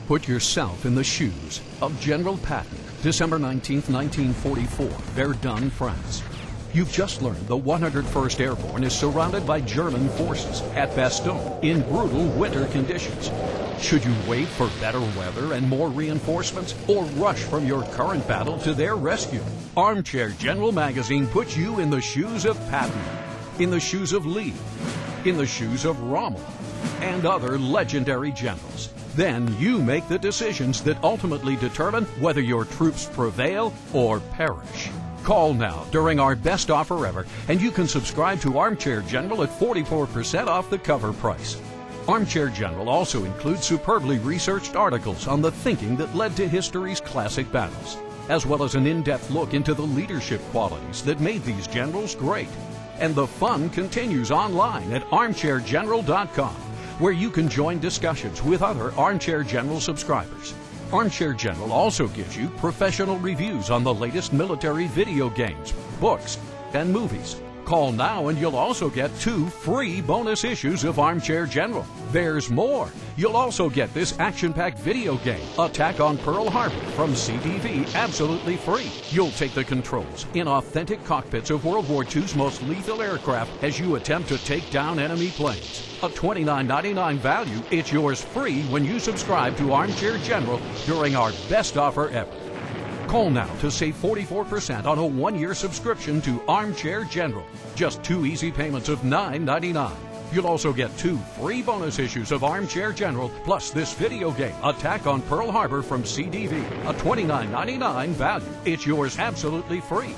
Put yourself in the shoes of General Patton, December 19, 1944, Verdun, France. You've just learned the 101st Airborne is surrounded by German forces at Bastogne in brutal winter conditions. Should you wait for better weather and more reinforcements, or rush from your current battle to their rescue? Armchair General magazine puts you in the shoes of Patton, in the shoes of Lee, in the shoes of Rommel, and other legendary generals. Then you make the decisions that ultimately determine whether your troops prevail or perish. Call now during our best offer ever, and you can subscribe to Armchair General at 44% off the cover price. Armchair General also includes superbly researched articles on the thinking that led to history's classic battles, as well as an in-depth look into the leadership qualities that made these generals great. And the fun continues online at armchairgeneral.com, where you can join discussions with other Armchair General subscribers. Armchair General also gives you professional reviews on the latest military video games, books, and movies. Call now and you'll also get 2 free bonus issues of Armchair General. There's more. You'll also get this action-packed video game, Attack on Pearl Harbor, from CDV, absolutely free. You'll take the controls in authentic cockpits of World War II's most lethal aircraft as you attempt to take down enemy planes. A $29.99 value, it's yours free when you subscribe to Armchair General during our best offer ever. Call now to save 44% on a 1-year subscription to Armchair General. Just 2 easy payments of $9.99. You'll also get 2 free bonus issues of Armchair General, plus this video game, Attack on Pearl Harbor from CDV. A $29.99 value. It's yours absolutely free.